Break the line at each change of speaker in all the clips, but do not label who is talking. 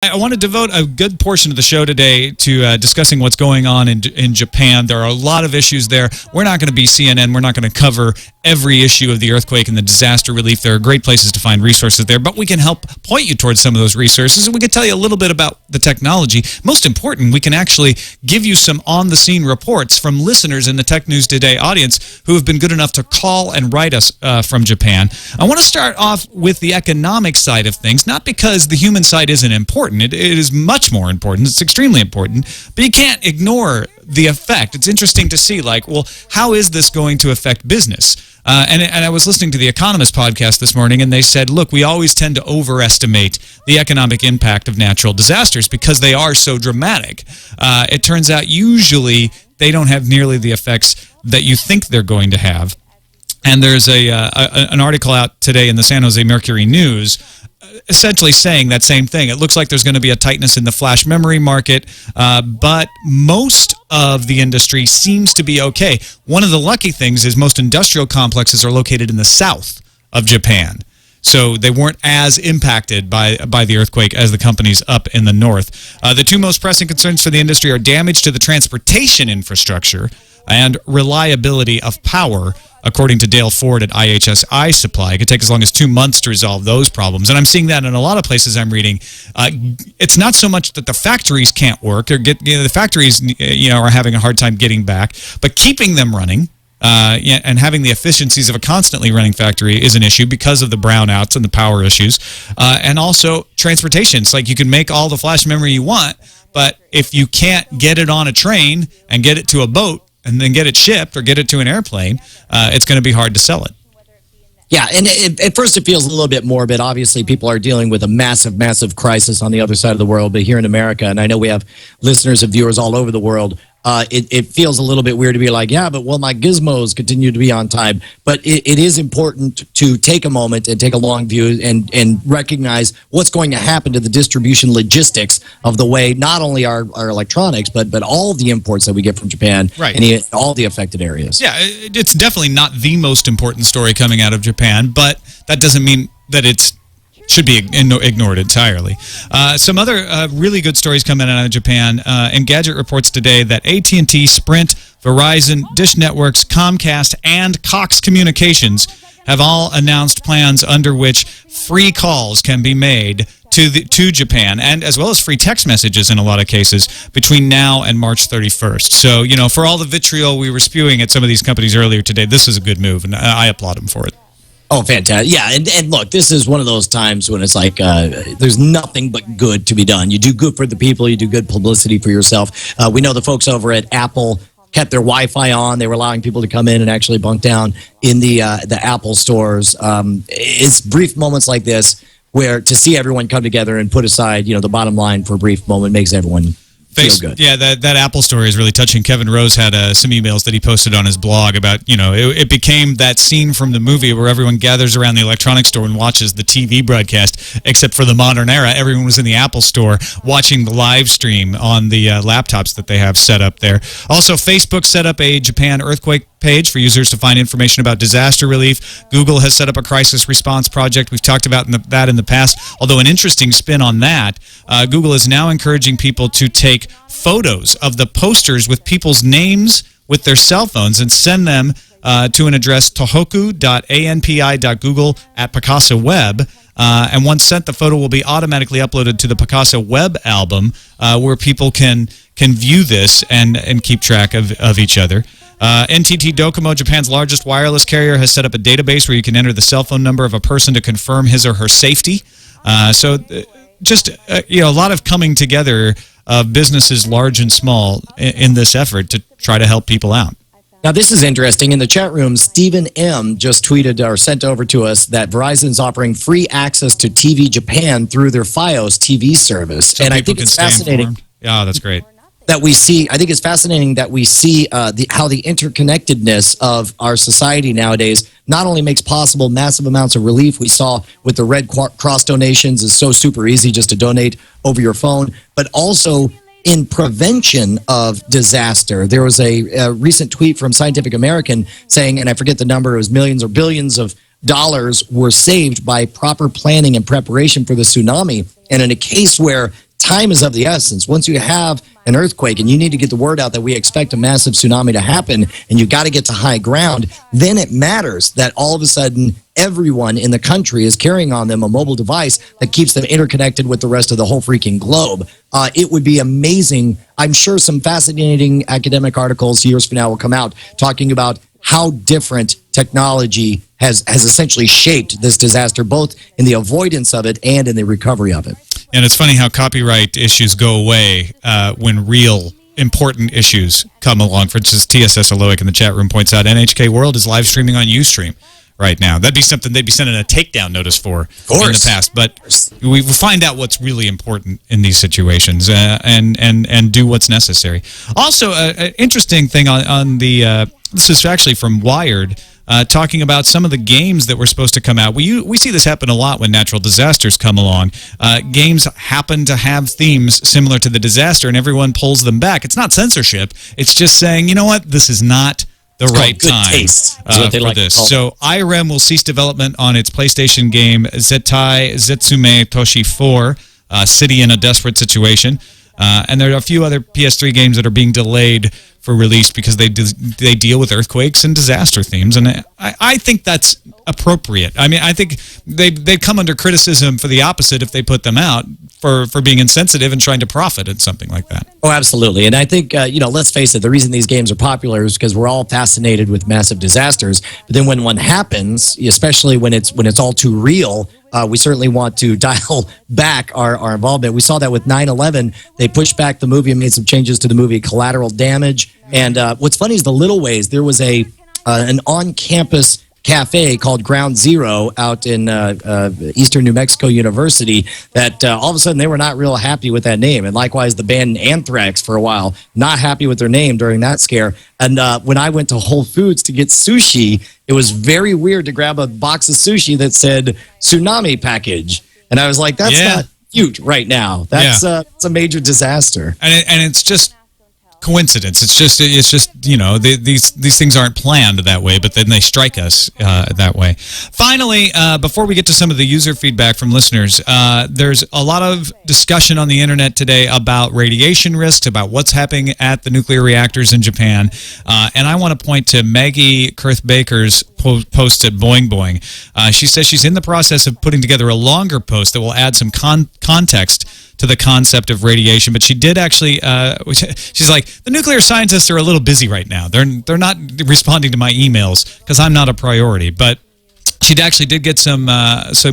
I want to devote a good portion of the show today to discussing what's going on in Japan. There are a lot of issues there. We're not going to be CNN. We're not going to cover every issue of the earthquake and the disaster relief. There are great places to find resources there, but we can help point you towards some of those resources, and we can tell you a little bit about the technology. Most important, we can actually give you some on-the-scene reports from listeners in the Tech News Today audience who have been good enough to call and write us from Japan. I want to start off with the economic side of things, not because the human side isn't important. It is much more important. It's extremely important, but you can't ignore the effect. It's interesting to see, like, well, how is this going to affect business? And I was listening to the Economist podcast this morning, and they said, look, we always tend to overestimate the economic impact of natural disasters because they are so dramatic. It turns out usually they don't have nearly the effects that you think they're going to have. And there's an article out today in the San Jose Mercury News essentially saying that same thing. It looks like there's going to be a tightness in the flash memory market, but most of the industry seems to be okay. One of the lucky things is most industrial complexes are located in the south of Japan, so they weren't as impacted by the earthquake as the companies up in the north. The two most pressing concerns for the industry are damage to the transportation infrastructure and reliability of power, according to Dale Ford at IHS Supply. It could take as long as 2 months to resolve those problems. And I'm seeing that in a lot of places I'm reading. It's not so much that the factories can't work, or the factories are having a hard time getting back, but keeping them running and having the efficiencies of a constantly running factory is an issue because of the brownouts and the power issues. And also transportation. It's like you can make all the flash memory you want, but if you can't get it on a train and get it to a boat, and then get it shipped or get it to an airplane, it's going to be hard to sell it.
Yeah, and at first it feels a little bit morbid. Obviously, people are dealing with a massive, massive crisis on the other side of the world. But here in America, and I know we have listeners and viewers all over the world, it feels a little bit weird to be like, yeah, but well, my gizmos continue to be on time. But it is important to take a moment and take a long view and recognize what's going to happen to the distribution logistics of the way not only our electronics, but all of the imports that we get from Japan,
right,
and all the affected areas.
Yeah, it's definitely not the most important story coming out of Japan, but that doesn't mean that it's should be ignored entirely. Some other really good stories coming out of Japan. Engadget reports today that AT&T, Sprint, Verizon, Dish Networks, Comcast, and Cox Communications have all announced plans under which free calls can be made to Japan, and as well as free text messages in a lot of cases between now and March 31st. So, for all the vitriol we were spewing at some of these companies earlier today, this is a good move, and I applaud them for it.
Oh, fantastic. Yeah, and look, this is one of those times when it's like there's nothing but good to be done. You do good for the people. You do good publicity for yourself. We know the folks over at Apple kept their Wi-Fi on. They were allowing people to come in and actually bunk down in the Apple stores. It's brief moments like this where to see everyone come together and put aside, the bottom line for a brief moment makes everyone feel good.
Yeah, that Apple story is really touching. Kevin Rose had some emails that he posted on his blog about, it became that scene from the movie where everyone gathers around the electronics store and watches the TV broadcast, except for the modern era. Everyone was in the Apple store watching the live stream on the laptops that they have set up there. Also, Facebook set up a Japan earthquake page for users to find information about disaster relief. Google has set up a crisis response project. We've talked about that in the past, although an interesting spin on that. Google is now encouraging people to take photos of the posters with people's names with their cell phones and send them to an address tohoku.anpi.google@Picasa Web. And once sent, the photo will be automatically uploaded to the Picasa Web album where people can view this and keep track of each other. NTT Docomo, Japan's largest wireless carrier, has set up a database where you can enter the cell phone number of a person to confirm his or her safety. Just a lot of coming together of businesses large and small in this effort to try to help people out.
Now, this is interesting. In the chat room, Stephen M. just tweeted or sent over to us that Verizon's offering free access to TV Japan through their Fios TV service.
So
and I think it's fascinating.
Yeah, that's great.
That we see, I think it's fascinating that we see how the interconnectedness of our society nowadays not only makes possible massive amounts of relief. We saw with the Red Cross donations, it's so super easy just to donate over your phone, but also in prevention of disaster. There was a recent tweet from Scientific American saying, and I forget the number, it was millions or billions of dollars were saved by proper planning and preparation for the tsunami. And in a case where time is of the essence. Once you have an earthquake and you need to get the word out that we expect a massive tsunami to happen and you got to get to high ground, then it matters that all of a sudden everyone in the country is carrying on them a mobile device that keeps them interconnected with the rest of the whole freaking globe. It would be amazing. I'm sure some fascinating academic articles years from now will come out talking about how different technology has essentially shaped this disaster, both in the avoidance of it and in the recovery of it.
And it's funny how copyright issues go away when real important issues come along. For instance, TSS Aloic in the chat room points out NHK World is live streaming on Ustream right now. That'd be something they'd be sending a takedown notice for in the past. But we find out what's really important in these situations and do what's necessary. Also, an interesting thing on the this is actually from Wired. Talking about some of the games that were supposed to come out. We see this happen a lot when natural disasters come along. Games happen to have themes similar to the disaster, and everyone pulls them back. It's not censorship. It's just saying, you know what, this is not the right time for this. So IREM will cease development on its PlayStation game Zettai Zetsume Toshi 4, City in a Desperate Situation. And there are a few other PS3 games that are being delayed for release because they deal with earthquakes and disaster themes, and I think that's appropriate. I mean, I think they come under criticism for the opposite if they put them out for being insensitive and trying to profit at something like that.
Oh, absolutely. And I think let's face it, the reason these games are popular is because we're all fascinated with massive disasters. But then when one happens, especially when it's all too real, we certainly want to dial back our involvement. We saw that with 9/11. They pushed back the movie and made some changes to the movie Collateral Damage. And what's funny is the little ways. There was an on-campus cafe called Ground Zero out in Eastern New Mexico University that all of a sudden they were not real happy with that name. And likewise, the band Anthrax for a while, not happy with their name during that scare. And when I went to Whole Foods to get sushi, it was very weird to grab a box of sushi that said tsunami package. And I was like, that's not cute right now. That's it's a major disaster.
And it's just coincidence. It's just these things aren't planned that way, but then they strike us that way. Finally, before we get to some of the user feedback from listeners, there's a lot of discussion on the internet today about radiation risks, about what's happening at the nuclear reactors in Japan, and I want to point to Maggie Kurth-Baker's post at Boing Boing. She says she's in the process of putting together a longer post that will add some context to the concept of radiation, but she did actually. She's like, the nuclear scientists are a little busy right now. They're not responding to my emails because I'm not a priority. But she actually did get some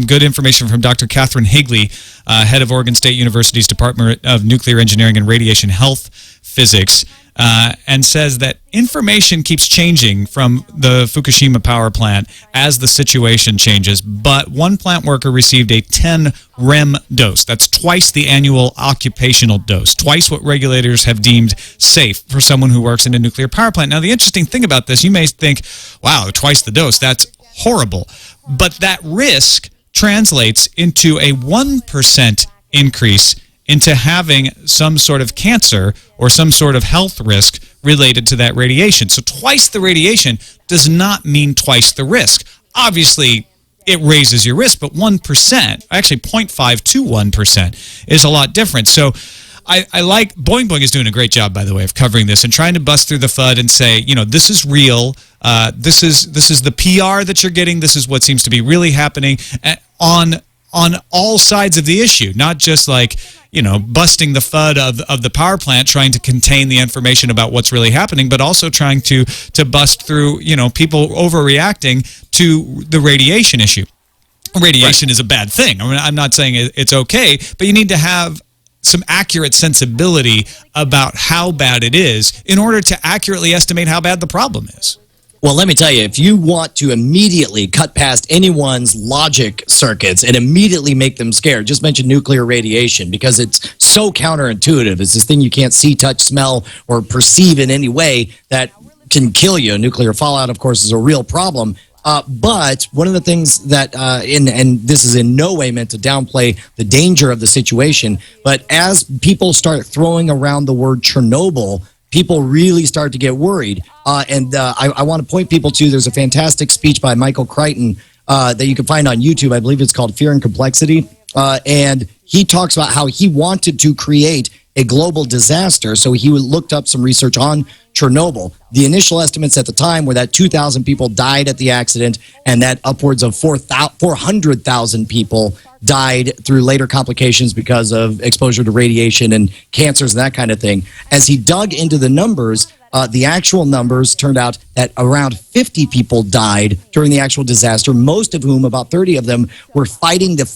good information from Dr. Catherine Higley, head of Oregon State University's Department of Nuclear Engineering and Radiation Health Physics. And says that information keeps changing from the Fukushima power plant as the situation changes, but one plant worker received a 10 REM dose. That's twice the annual occupational dose, twice what regulators have deemed safe for someone who works in a nuclear power plant. Now, the interesting thing about this, you may think, wow, twice the dose, that's horrible. But that risk translates into a 1% increase into having some sort of cancer or some sort of health risk related to that radiation. So twice the radiation does not mean twice the risk. Obviously, it raises your risk, but 1%, actually 0.5 to 1% is a lot different. So I like, Boing Boing is doing a great job, by the way, of covering this and trying to bust through the FUD and say, this is real. This is the PR that you're getting. This is what seems to be really happening on all sides of the issue, not just like, busting the FUD of the power plant, trying to contain the information about what's really happening, but also trying to bust through, people overreacting to the radiation issue. Radiation is a bad thing. I mean, I'm not saying it's okay, but you need to have some accurate sensibility about how bad it is in order to accurately estimate how bad the problem is.
Well, let me tell you, if you want to immediately cut past anyone's logic circuits and immediately make them scared, just mention nuclear radiation because it's so counterintuitive. It's this thing you can't see, touch, smell, or perceive in any way that can kill you. Nuclear fallout, of course, is a real problem. But one of the things that, and this is in no way meant to downplay the danger of the situation, but as people start throwing around the word Chernobyl, people really start to get worried. I want to point people to, there's a fantastic speech by Michael Crichton that you can find on YouTube. I believe it's called Fear and Complexity. And he talks about how he wanted to create a global disaster. So he looked up some research on Chernobyl. The initial estimates at the time were that 2,000 people died at the accident and that upwards of 400,000 people died through later complications because of exposure to radiation and cancers and that kind of thing. As he dug into the numbers, the actual numbers turned out that around 50 people died during the actual disaster, most of whom, about 30 of them, were fighting the